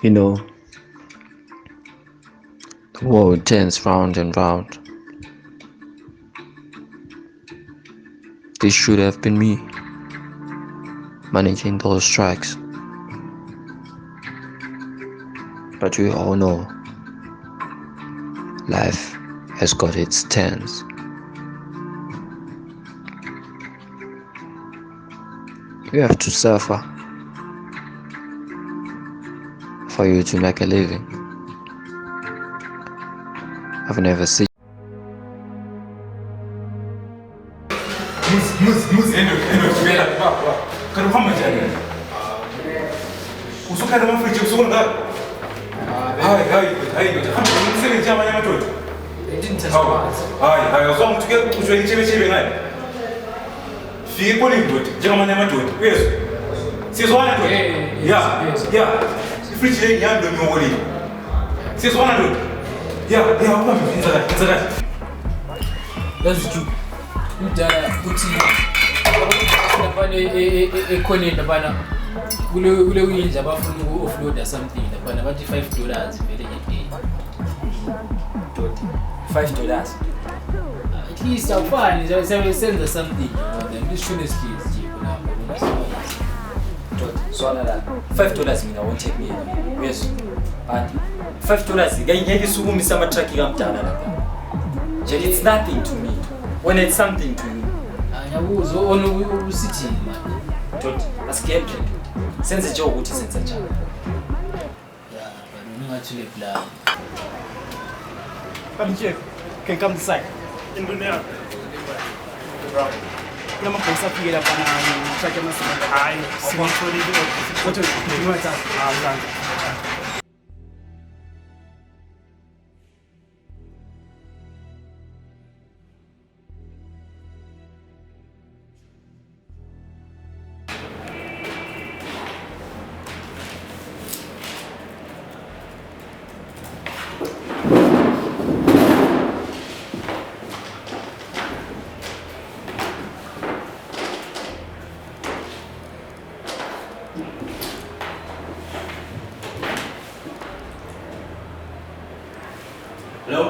You know, the world turns round and round. This should have been me, managing those tracks. But we all know, life has got its turns. You have to suffer for you to make a living. I've never seen That's true. Offload or something. About $5 $5. At least I'm fine. $7 or something. This should is So that $5 mean I won't take me. Yes. But $5 it's nothing to me. When it's something to you. I was on city. I scared you. Sense a job, what is sense a job? Yeah, but we don't actually plan. Come check. Can come this side. In the near. I'm going to figure out check him out. I see what you do. Hello?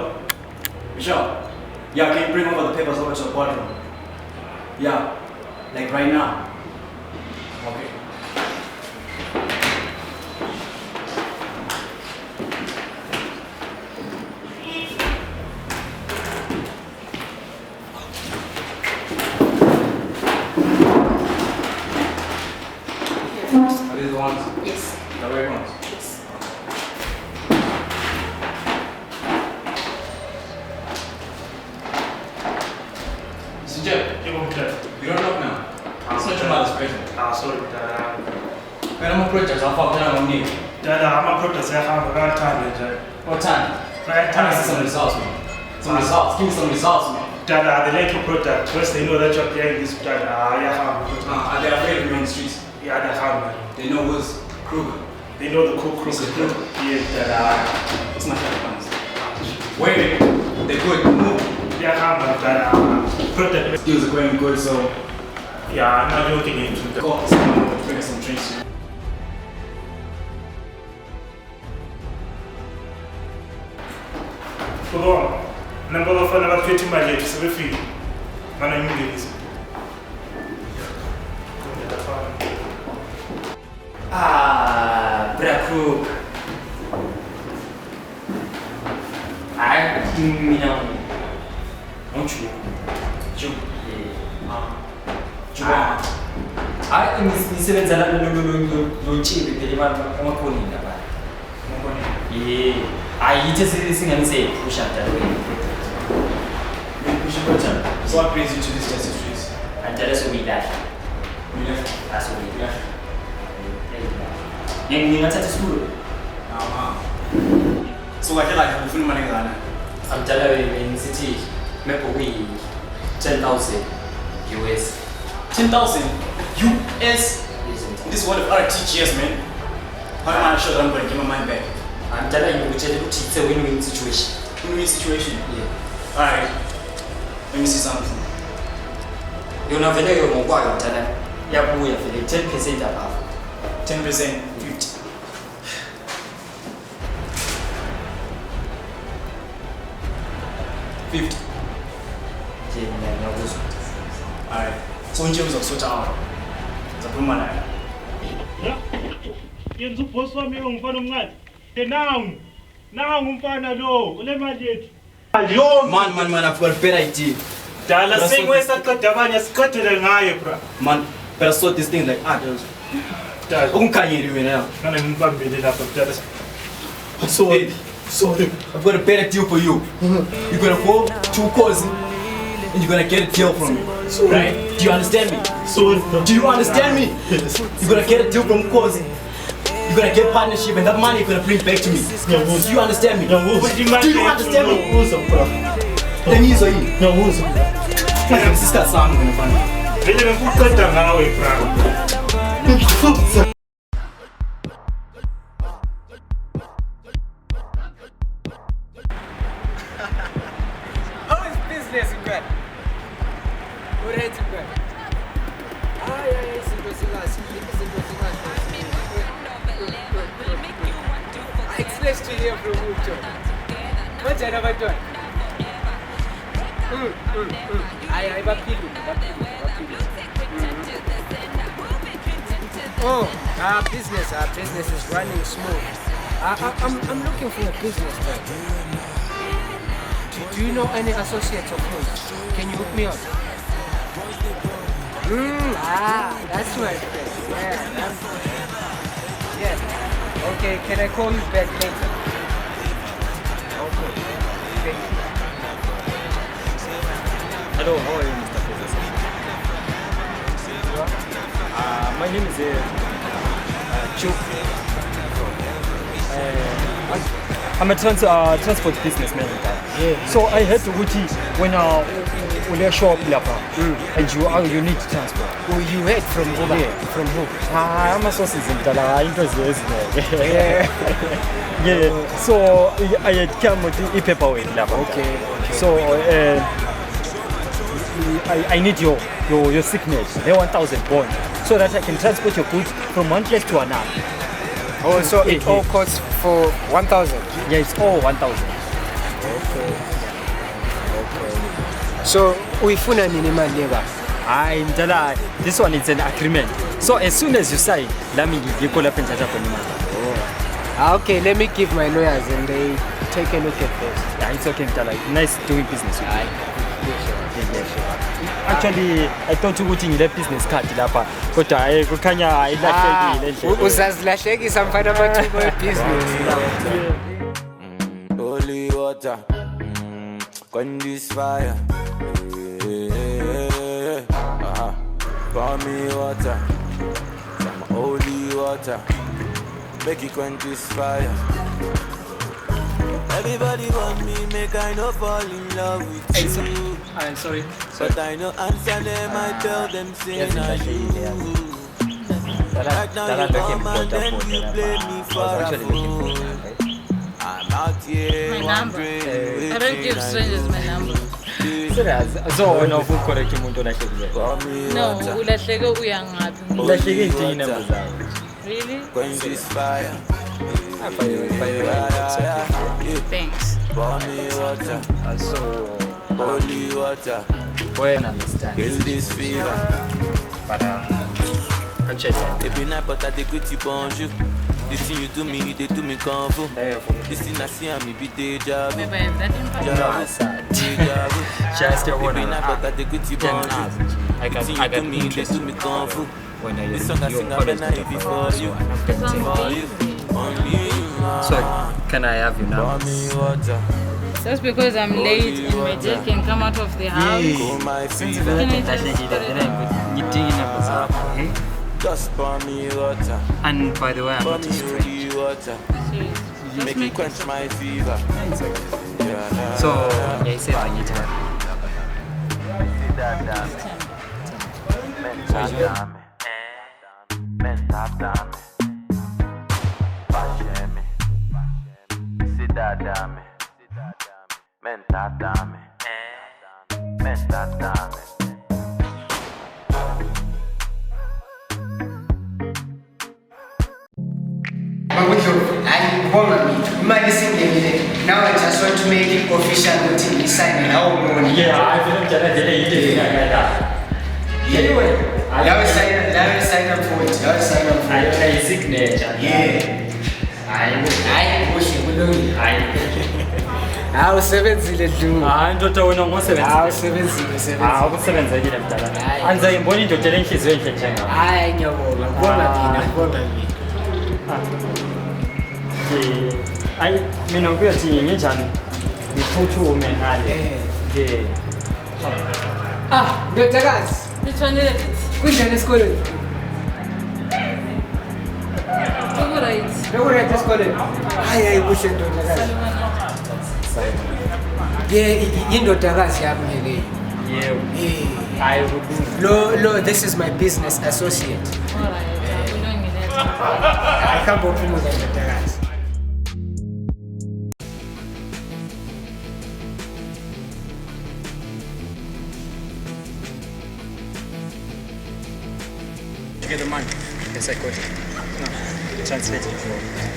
Michelle? Yeah, can you bring over the papers over to the boardroom? Yeah, like right now. Okay. Are these the ones? Yes. The right ones? Yes. Mr. Jeff, you don't look now. It's not your mother's present. Sorry, Dada. When I'm a project, I'll fuck down on you. Dada, I'm a protest. I have a right time. What time? Right Tell me time. some results, man. Some results. Give me some results, man. Dada, they like your product. First, they know that you're playing this Dada. Are they afraid of me on the streets? Yeah, they have, man. They know who's Kruger. They know the cook. Yeah, Dada. It's not that honest. Wait, they're good. Move. Yeah, Dada. Product. Skills are going good, so Yeah, I'm not looking into the. go someone bring us some drinks. Hold on. Number of another 20 miles, so we feel. Man, I'm doing this. Brakuk. I don't you? I nisebenza lo chibi phela emakhonini lapha. Ayithe singanise ushada lo. So what brings you to this test of streets? And that's what we like. You left. That's what we like. Yeah. Ngingathatha isitulo. So I feel like I'm feeling money ngana. Amtala ngithi maybe 10,000 US. 10,000 US. This is what RTGS, man. How am I sure that I'm going to get my mind back? I'm telling you, it's a win-win situation. Win-win situation? Yeah. Alright. Let me see something. You know, when you're going to tell them, yeah, we have 10% above. 10%? 50. 50. Alright. So nje uzosota out. Zakhuluma naye. Yeah. Yenza uboss wami ongifana omncane. Nangu umfana lo, ule mali yethu. Man, I've got a better idea. Dala sengwesaqeda abanye siqedele ngaye bra. Man, better sort this thing like adults. Unkhanyeli wena. Kana ngimbambile lapha dala. Sorry, I've got a better deal for you. You're gonna go to Kozi and you're gonna get a deal from me. Right? Do you understand me? Do you understand me? You're gonna get a deal from Kozi. You're gonna get partnership and that money you're gonna bring back to me. Do you understand me? Do you understand me? Then he's a sister Sam gonna find me. Vele ngikuqeda ngawe bra. How is business in God? What is it, God? It's nice to hear from you, Joe. What's another doing? I bapilo. Oh, our business is running smooth. I'm looking for a business guy. Do you know any associates of yours? Can you hook me up? That's my friend. Yeah. Okay, can I call you back later? Okay. Thank you. Hello, how are you, Mr. Professor? My name is Chu. I'm a transport businessman. Yeah. So I heard when you show up and you need transport. Oh, you heard from over? Yeah. From who? I'm a source in Yeah. Yeah. So I had come with the paperwork. Okay. So I need your signature, the 1,000 bond, so that I can transport your goods from one place to another. Oh, so it all costs for 1,000? Yeah, it's all 1,000. Okay. So, uifuna nini mali yeba? This one is an agreement. So as soon as you sign, let me call up and charge up on you. Okay, let me give my lawyers and they take a look at this. Yeah, it's okay, Mtala. Nice doing business with you. Yeah, sure. Actually, I thought you would in the business card lapa. But I kanya Uzazilahleki samfana amathuba business. Holy water, quench this fire. Pour me water, some holy water, make it quench this fire. Everybody want me, make I no fall in love with you. I'm sorry. But I no answer them, I tell them say na you. Right now you come and then you play me for a fool. I'm out here wondering. I don't give strangers my number. So no food correct umuntu lahlekile. No, ulahleke uyangaphi? Lahleke into numbers zayo. Really? Quench this fire. Thanks. Pour me water, So holy water, when understand. kill this fever. But Every night but I take good tip on you. The thing you do me, they do me comfort. This thing I see and me be deja vu. Maybe I'm that impact. Deja vu. just your Every one. night but I take good tip on you. I The thing got you do me, they interest do me comfort. when I This song I sing up and I heavy for you. For you, only you. So can I have your Pour number? me water, Just because I'm late and my jet can come out of the house. cool my fever. Can I just put it on? Just pour me water, And by the way, I'm pour not me a stranger. holy water. Seriously. Just Make me make quench my fever. Yeah. So yeah, he said I need to. Now I just want to make it official. sign it. Yeah, I feel like Anyway, now sign up for it. Now sign up for it. I signature. Yeah. I push it. Awusebenzile Duma. Hayi ndoda wena ngosebenza. Awusebenzile. Awusebenzile mdala. Anze ngibona indoda lenhliziyo enhle njengawe. Hayi ngiyabonga. Ngibonga mina. Hayi mina kuyathi nginjani? Ngiphuthume ngale. Nje. Ndodakazi. Nitshwanele kithi. Kunjani esikoleni? Right. Bekurayit esikoleni? Hayi kuhle ndodakazi. Indodakazi yami leyo. Yebo. Lo, this is my business associate. I can't go through with ndodakazi. You get the money. Yes, I got it. No, translate it.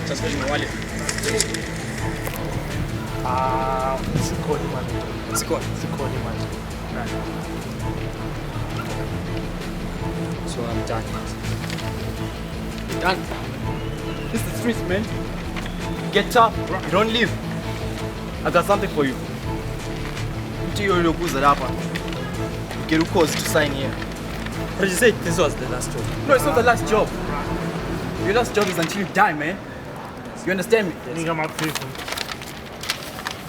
Transfer in my wallet. Sikhona imali. Right. So I'm done. Done. This is the streets, man. Get tough. Don't leave. I got something for you. You get a course to sign here. But you said this was the last job. No, it's not the last job. Your last job is until you die, man. You understand me? Yes.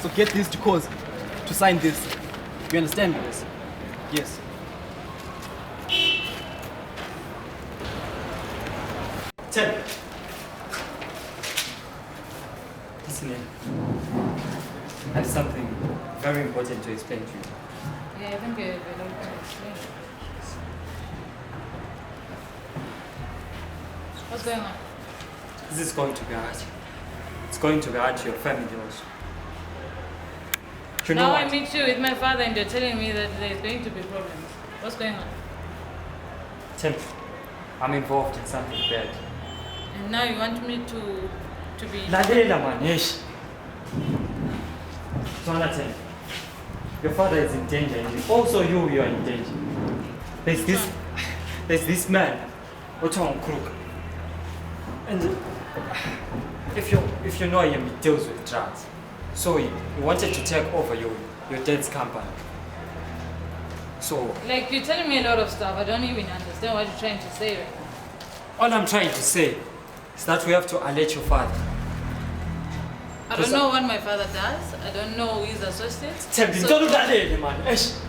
So get this to cause to sign this. You understand me? Yes. Tell me. Listen in. I have something very important to explain to you. Yeah, I think you're very to explain. What's going on? This is going to be hard. It's going to be hard to your family also. You know Now what? I meet you with my father and you're telling me that there's going to be problems. What's going on? Tell me. I'm involved in something bad. And now you want me to be... Lalela man, yesh. So understand. Your father is in danger and also you are in danger. There's this man, Otong Crook. And if you know him, he deals with drugs. So he wanted to take over your dad's company. So Like, you're telling me a lot of stuff. I don't even understand what you're trying to say right now. all I'm trying to say is that we have to alert your father. I don't know what my father does. I don't know his associates. Tell me, don't do that lady, man. Eish.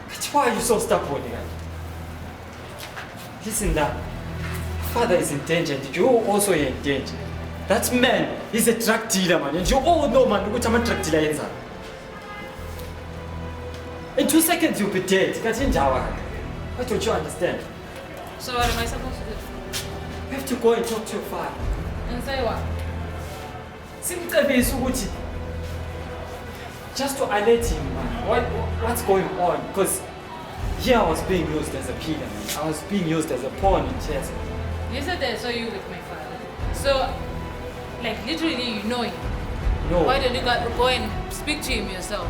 But why are you so stubborn, man? Listen, that father is in danger and you also are in danger. That man is a drug dealer, man. And you all know, man, what I'm a drug dealer inside. In 2 seconds, you'll be dead. Why don't you understand? So what am I supposed to do? You have to go and talk to your father. And say what? Just to alert him, man. What's going on? Because here I was being used as a pillar, man. I was being used as a pawn in chess. You said that I saw you with my father. So, like, literally you know him. No. Why don't you go and speak to him yourself?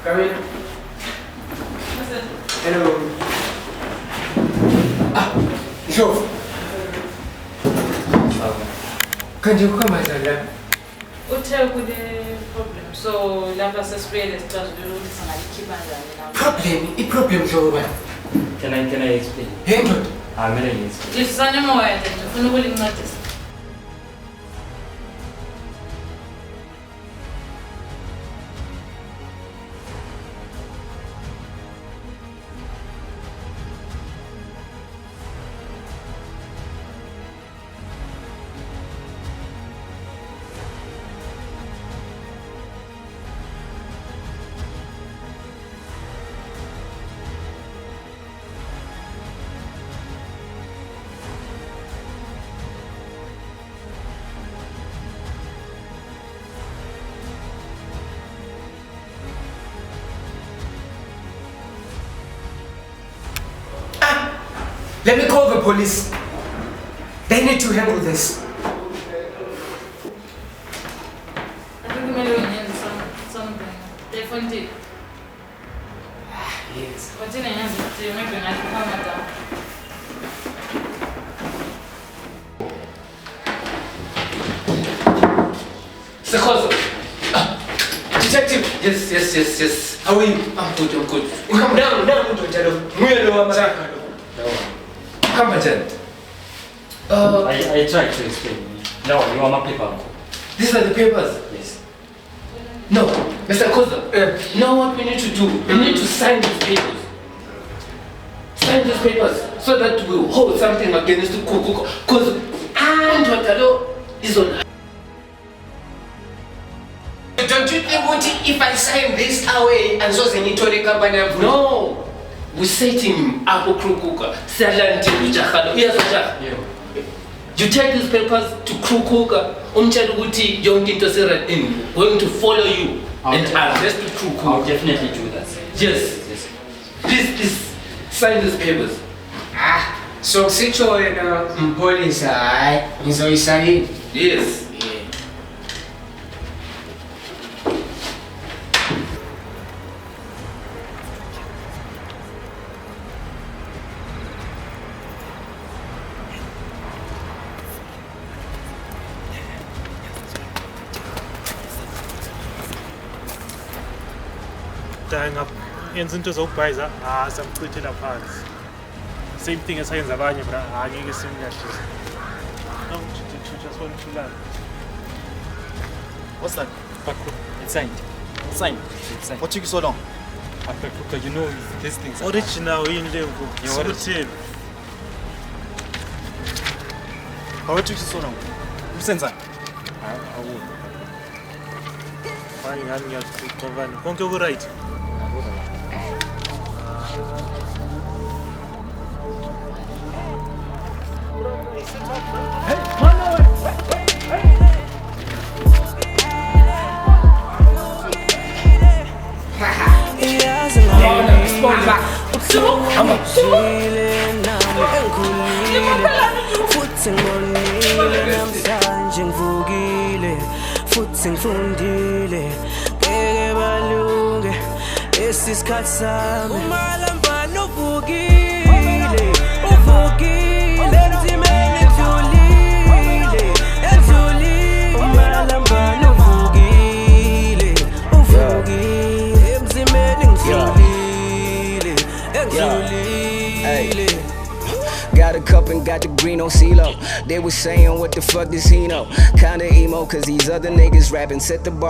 Come in. Hello. Joe. Can you come as a lab? Hotel with the problem. So, lapha sesibuyele sicazulula ukuthi singalikhipha kanjani na. Problem Joe. Can I explain? Hey, man. I'm gonna explain. Hlisani umoya nje ngifuna ukulincedisa. Let me call the police. They need to handle this. I think maybe we need something. Definitely. Yes. What's in the hands? Maybe I can calm down. Sekozo. Detective. Yes. How are you? I'm good. You come down, Come, Lieutenant. I tried to explain. No, you are my paper. These are the papers. Yes. No, Mr. Koza. Know what we need to do? We need to sign these papers. Sign these papers so that we hold something against the Kuku. Because Antwatalo is on. Don't you think if I sign this away and so they need to company? No. We're setting up a Krukuka. You take these papers to Krukuka, Umchaluti, Young Intercerat in, going to follow you and arrest the Krukuka. I'll definitely do that. Yes. Please, sign these papers. So situation police is already. Yes. Tying up yenza into zokubhayiza samchithela phansi. Same thing esayenza abanye bra angeke simnyathise. Just want to learn. What's that? It's signed. It's signed. What took you so long? You know these things. Original in the original. What took you so long? Who sent that? I would. Fine, I'm here to cover. Won't you go right? Isikhathi sami Umalambane uvukile emzimeni edlulile Umalambane uvukile emzimeni edlulile Got a cup and got the green on CeeLo. They was saying what the fuck does he know? Kinda emo cause these other niggas rapping set the bar